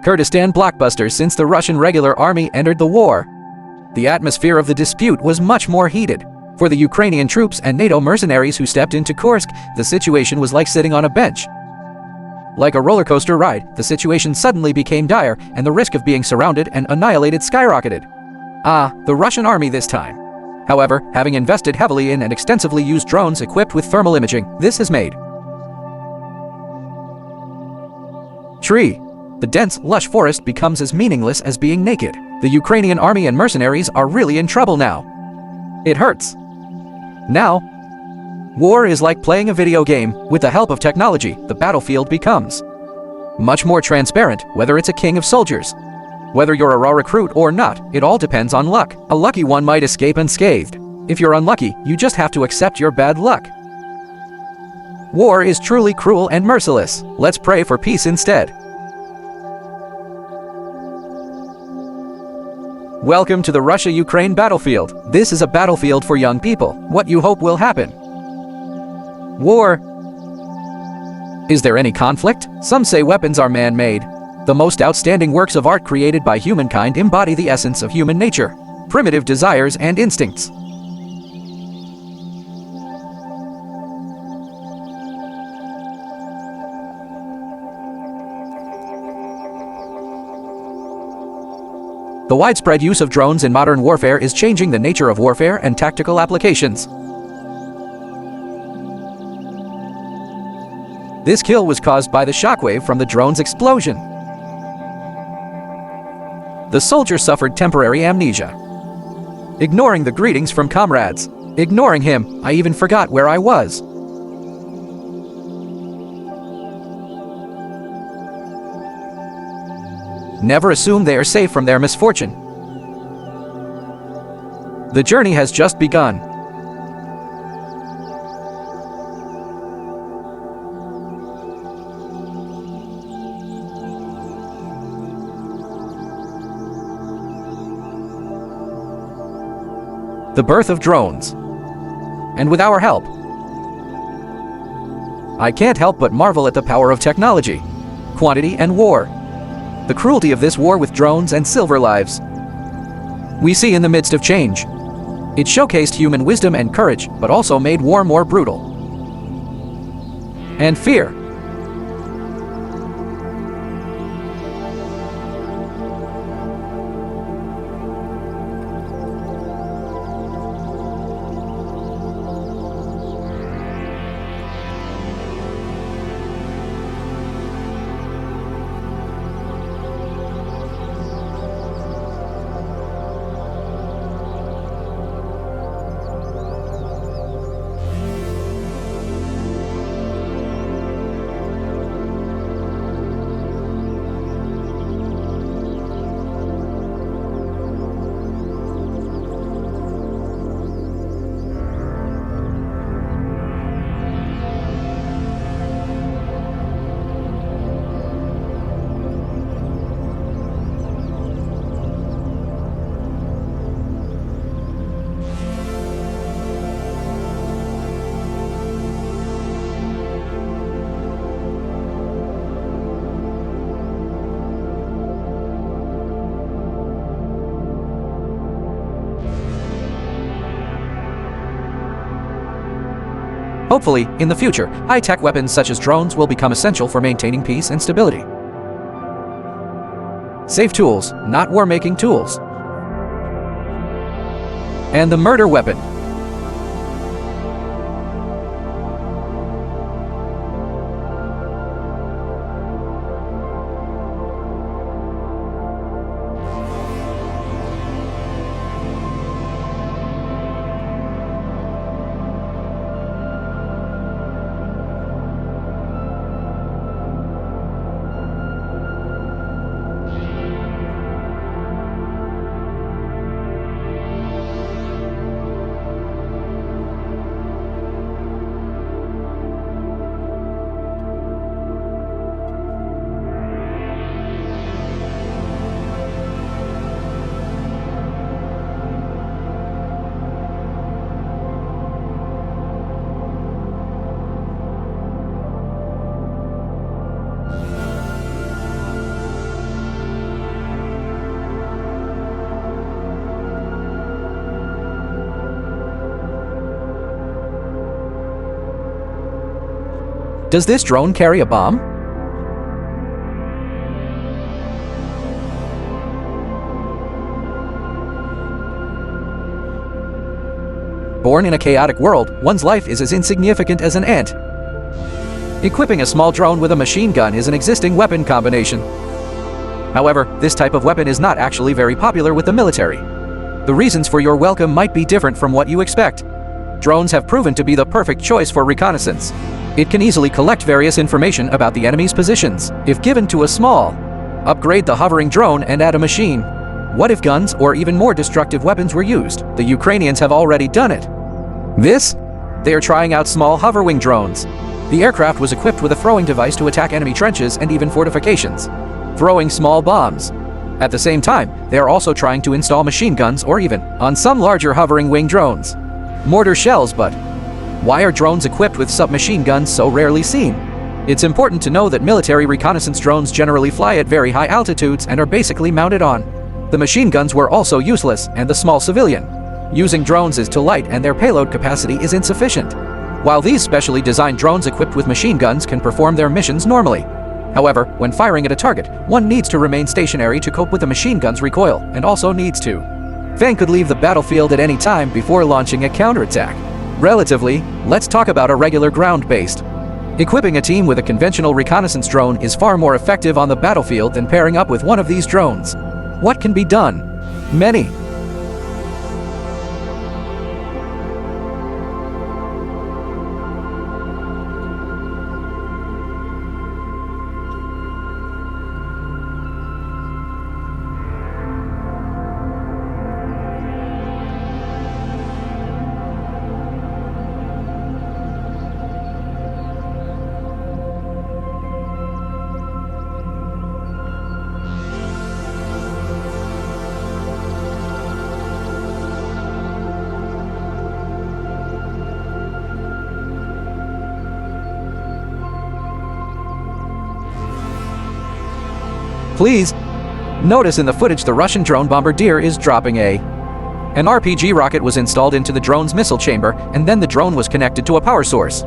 Kurdistan blockbuster since the Russian regular army entered the war. The atmosphere of the dispute was much more heated. For the Ukrainian troops and NATO mercenaries who stepped into Kursk, the situation was like sitting on a bench. Like a roller coaster ride, the situation suddenly became dire, and the risk of being surrounded and annihilated skyrocketed. The Russian army this time. However, having invested heavily in and extensively used drones equipped with thermal imaging, this has made tree. The dense, lush forest becomes as meaningless as being naked. The Ukrainian army and mercenaries are really in trouble now. It hurts. Now, war is like playing a video game. With the help of technology, the battlefield becomes much more transparent, whether it's a king of soldiers. Whether you're a raw recruit or not, it all depends on luck. A lucky one might escape unscathed. If you're unlucky, you just have to accept your bad luck. War is truly cruel and merciless. Let's pray for peace instead. Welcome to the Russia-Ukraine battlefield. This is a battlefield for young people. What you hope will happen? War. Is there any conflict? Some say weapons are man-made. The most outstanding works of art created by humankind embody the essence of human nature, primitive desires and instincts. The widespread use of drones in modern warfare is changing the nature of warfare and tactical applications. This kill was caused by the shockwave from the drone's explosion. The soldier suffered temporary amnesia. Ignoring the greetings from comrades. Ignoring him, I even forgot where I was. Never assume they are safe from their misfortune. The journey has just begun. The birth of drones. And with our help. I can't help but marvel at the power of technology, quantity, and war. The cruelty of this war with drones and silver lives. We see in the midst of change. It showcased human wisdom and courage, but also made war more brutal. And fear. Hopefully, in the future, high-tech weapons such as drones will become essential for maintaining peace and stability. Safe tools, not war-making tools. And the murder weapon. Does this drone carry a bomb? Born in a chaotic world, one's life is as insignificant as an ant. Equipping a small drone with a machine gun is an existing weapon combination. However, this type of weapon is not actually very popular with the military. The reasons for your welcome might be different from what you expect. Drones have proven to be the perfect choice for reconnaissance. It can easily collect various information about the enemy's positions. If given to a small, upgrade the hovering drone and add a machine. What if guns or even more destructive weapons were used? The Ukrainians have already done it. They are trying out small hover-wing drones. The aircraft was equipped with a throwing device to attack enemy trenches and even fortifications, throwing small bombs. At the same time, they are also trying to install machine guns or even, on some larger hovering wing drones, mortar shells. But why are drones equipped with submachine guns so rarely seen? It's important to know that military reconnaissance drones generally fly at very high altitudes and are basically mounted on. The machine guns were also useless, and the small civilian using drones is too light and their payload capacity is insufficient. While these specially designed drones equipped with machine guns can perform their missions normally. However, when firing at a target, one needs to remain stationary to cope with the machine gun's recoil, and also needs to. Fan could leave the battlefield at any time before launching a counterattack. Relatively, let's talk about a regular ground-based. Equipping a team with a conventional reconnaissance drone is far more effective on the battlefield than pairing up with one of these drones. What can be done? Many. Please notice in the footage the Russian drone bombardier is dropping an RPG rocket was installed into the drone's missile chamber, and then the drone was connected to a power source.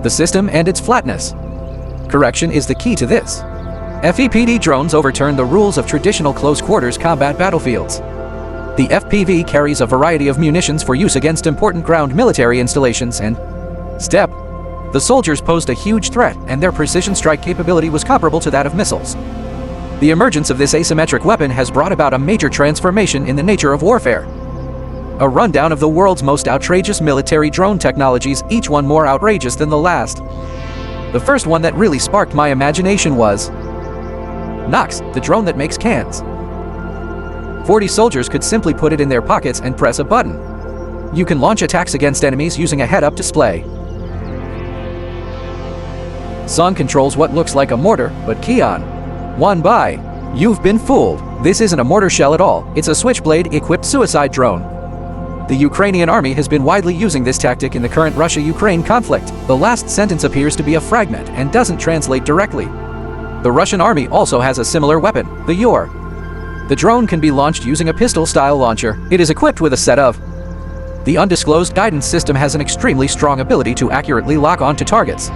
The system and its flatness correction is the key to this. FEPD drones overturn the rules of traditional close-quarters combat battlefields. The FPV carries a variety of munitions for use against important ground military installations and STEP. The soldiers posed a huge threat, and their precision strike capability was comparable to that of missiles. The emergence of this asymmetric weapon has brought about a major transformation in the nature of warfare. A rundown of the world's most outrageous military drone technologies, each one more outrageous than the last. The first one that really sparked my imagination was Nox, the drone that makes cans. 40 soldiers could simply put it in their pockets and press a button. You can launch attacks against enemies using a head-up display. Song controls what looks like a mortar, but Keon. One by. You've been fooled. This isn't a mortar shell at all. It's a switchblade-equipped suicide drone. The Ukrainian army has been widely using this tactic in the current Russia-Ukraine conflict. The last sentence appears to be a fragment and doesn't translate directly. The Russian army also has a similar weapon, the Yor. The drone can be launched using a pistol-style launcher. It is equipped with a set of. The undisclosed guidance system has an extremely strong ability to accurately lock onto targets.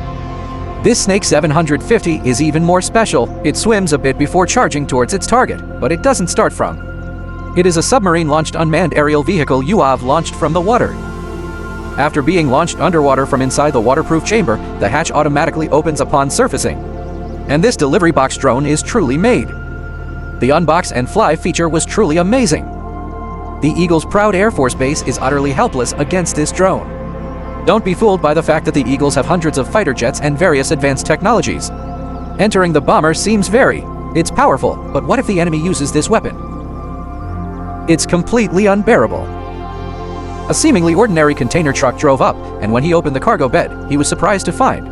This Snake 750 is even more special. It swims a bit before charging towards its target, but it doesn't start from. It is a submarine-launched unmanned aerial vehicle UAV launched from the water. After being launched underwater from inside the waterproof chamber, the hatch automatically opens upon surfacing. And this delivery box drone is truly made. The unbox and fly feature was truly amazing. The Eagle's proud Air Force Base is utterly helpless against this drone. Don't be fooled by the fact that the Eagles have hundreds of fighter jets and various advanced technologies. Entering the bomber seems it's powerful, but what if the enemy uses this weapon? It's completely unbearable. A seemingly ordinary container truck drove up, and when he opened the cargo bed, he was surprised to find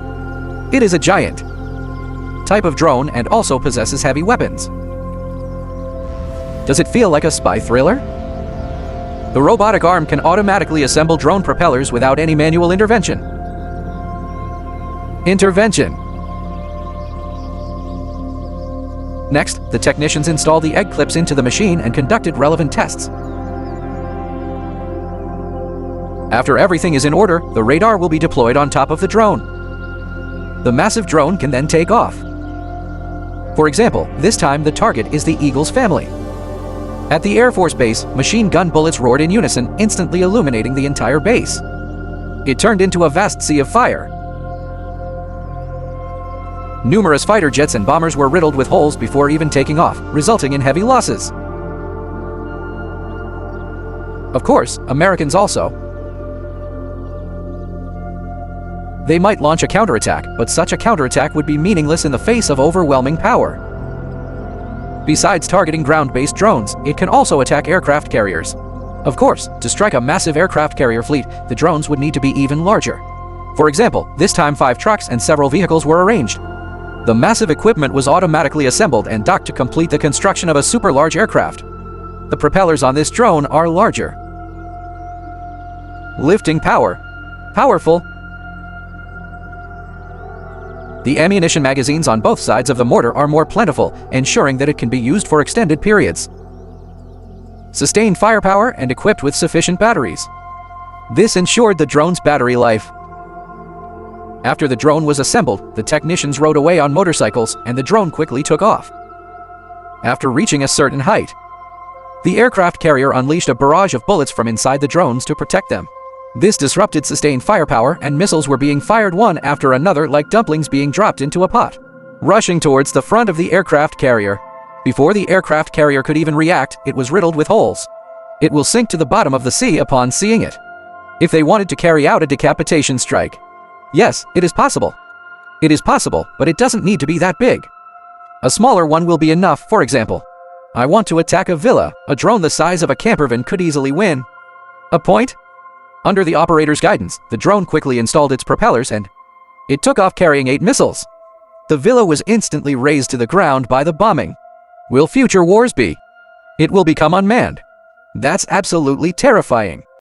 it is a giant type of drone and also possesses heavy weapons. Does it feel like a spy thriller? The robotic arm can automatically assemble drone propellers without any manual intervention. Next, the technicians install the egg clips into the machine and conducted relevant tests. After everything is in order, the radar will be deployed on top of the drone. The massive drone can then take off. For example, this time the target is the Eagle's family. At the Air Force Base, machine gun bullets roared in unison, instantly illuminating the entire base. It turned into a vast sea of fire. Numerous fighter jets and bombers were riddled with holes before even taking off, resulting in heavy losses. Of course, Americans also. They might launch a counterattack, but such a counterattack would be meaningless in the face of overwhelming power. Besides targeting ground-based drones, it can also attack aircraft carriers. Of course, to strike a massive aircraft carrier fleet, the drones would need to be even larger. For example, this time 5 trucks and several vehicles were arranged. The massive equipment was automatically assembled and docked to complete the construction of a super-large aircraft. The propellers on this drone are larger. Lifting power. Powerful. The ammunition magazines on both sides of the mortar are more plentiful, ensuring that it can be used for extended periods. Sustained firepower and equipped with sufficient batteries. This ensured the drone's battery life. After the drone was assembled, the technicians rode away on motorcycles, and the drone quickly took off. After reaching a certain height, the aircraft carrier unleashed a barrage of bullets from inside the drones to protect them. This disrupted sustained firepower, and missiles were being fired one after another like dumplings being dropped into a pot, rushing towards the front of the aircraft carrier. Before the aircraft carrier could even react, it was riddled with holes. It will sink to the bottom of the sea upon seeing it. If they wanted to carry out a decapitation strike. Yes, it is possible. It is possible, but it doesn't need to be that big. A smaller one will be enough. For example, I want to attack a villa. A drone the size of a campervan could easily win a point. Under the operator's guidance, the drone quickly installed its propellers and it took off carrying 8 missiles. The villa was instantly razed to the ground by the bombing. Will future wars be? It will become unmanned. That's absolutely terrifying.